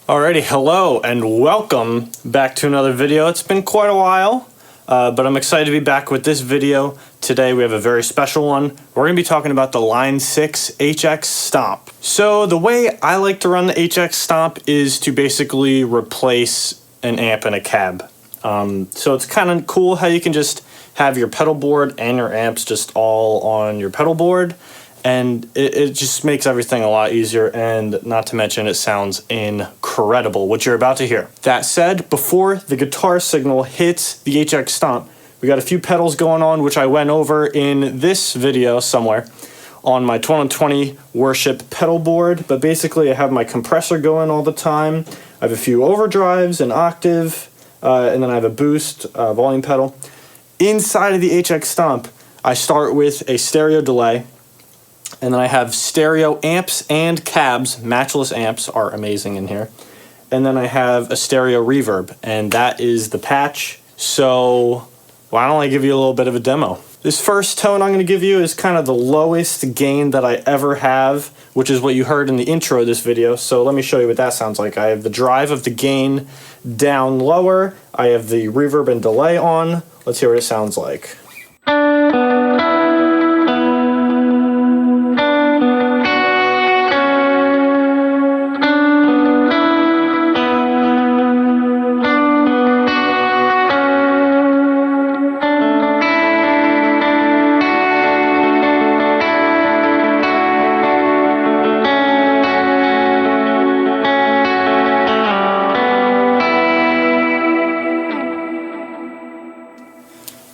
Alrighty, hello and welcome back to another video. It's been quite a while, but I'm excited to be back with this video. Today we have a very special one. We're going to be talking about the Line 6 HX Stomp. So the way I like to run the HX Stomp is to basically replace an amp and a cab. So it's kind of cool how you can just have your pedal board and your amps just all on your pedal board. And it just makes everything a lot easier, and not to mention it sounds incredible, what you're about to hear. That said, before the guitar signal hits the HX Stomp, we got a few pedals going on, which I went over in this video somewhere on my 2020 Worship pedal board. But basically I have my compressor going all the time. I have a few overdrives, an octave, and then I have a boost volume pedal. Inside of the HX Stomp, I start with a stereo delay. And then I have stereo amps and cabs. Matchless amps are amazing in here. And then I have a stereo reverb, and that is the patch. So why don't I give you a little bit of a demo? This first tone I'm going to give you is kind of the lowest gain that I ever have, which is what you heard in the intro of this video. So let me show you what that sounds like. I have the drive of the gain down lower. I have the reverb and delay on. Let's hear what it sounds like.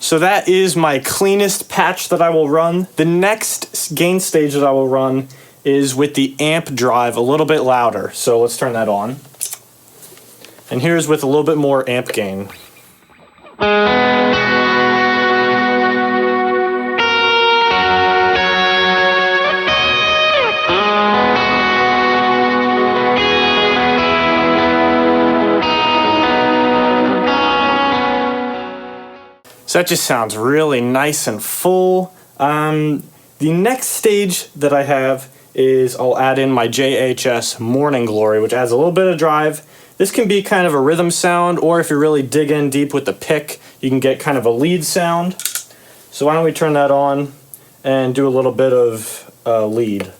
So that is my cleanest patch that I will run. The next gain stage that I will run is with the amp drive a little bit louder. So let's turn that on. And here's with a little bit more amp gain. So that just sounds really nice and full. The next stage that I have is I'll add in my JHS Morning Glory, which adds a little bit of drive. This can be kind of a rhythm sound, or if you really dig in deep with the pick, you can get kind of a lead sound. So why don't we turn that on and do a little bit of lead.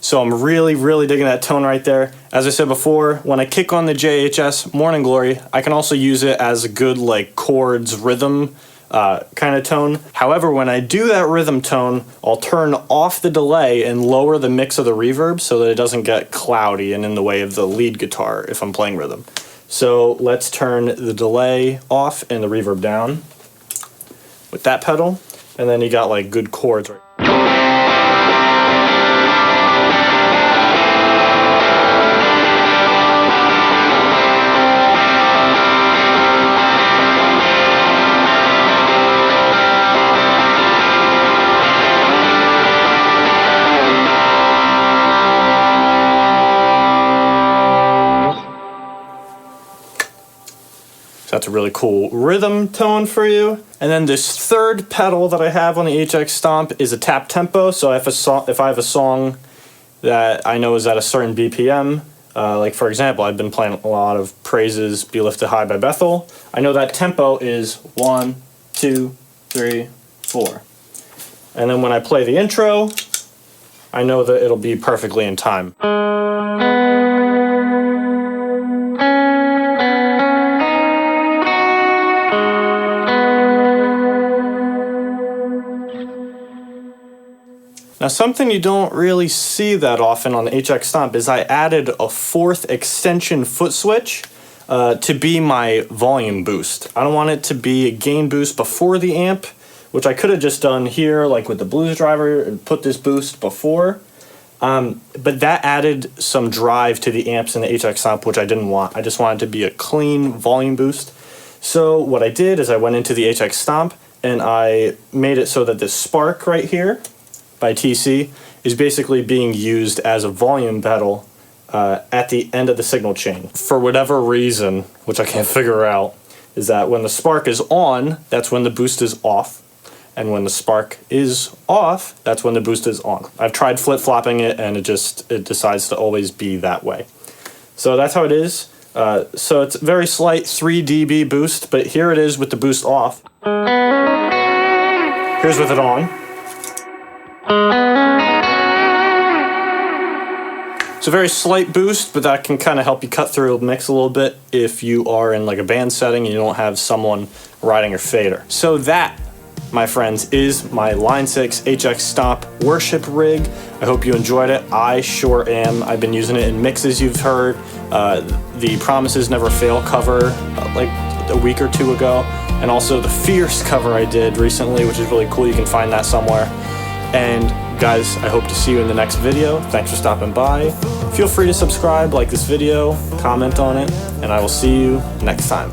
So I'm really digging that tone right there. As I said before, when I kick on the JHS Morning Glory, I can also use it as a good like chords rhythm kind of tone. However, when I do that rhythm tone, I'll turn off the delay and lower the mix of the reverb so that it doesn't get cloudy and in the way of the lead guitar if I'm playing rhythm. So let's turn the delay off and the reverb down with that pedal, and then you got like good chords right. So that's a really cool rhythm tone for you. And then this third pedal that I have on the HX Stomp is a tap tempo. So if I have a song that I know is at a certain BPM, like for example, I've been playing a lot of Praises Be Lifted High by Bethel. I know that tempo is 1, 2, 3, 4. And then when I play the intro, I know that it'll be perfectly in time. Now something you don't really see that often on the HX Stomp is I added a fourth extension foot switch to be my volume boost. I don't want it to be a gain boost before the amp, which I could have just done here like with the blues driver and put this boost before. But that added some drive to the amps in the HX Stomp, which I didn't want. I just wanted it to be a clean volume boost. So what I did is I went into the HX Stomp and I made it so that this spark right here by TC is basically being used as a volume pedal at the end of the signal chain. For whatever reason, which I can't figure out, is that when the spark is on, that's when the boost is off. And when the spark is off, that's when the boost is on. I've tried flip-flopping it, and it decides to always be that way. So that's how it is. So it's a very slight 3 dB boost, but here it is with the boost off. Here's with it on. It's a very slight boost, but that can kind of help you cut through a mix a little bit if you are in like a band setting and you don't have someone riding your fader. So that, my friends, is my Line 6 HX Stomp Worship Rig. I hope you enjoyed it. I sure am. I've been using it in mixes you've heard. The Promises Never Fail cover like a week or two ago, and also the Fierce cover I did recently, which is really cool. You can find that somewhere. And guys, I hope to see you in the next video. Thanks for stopping by. Feel free to subscribe, like this video, comment on it, and I will see you next time.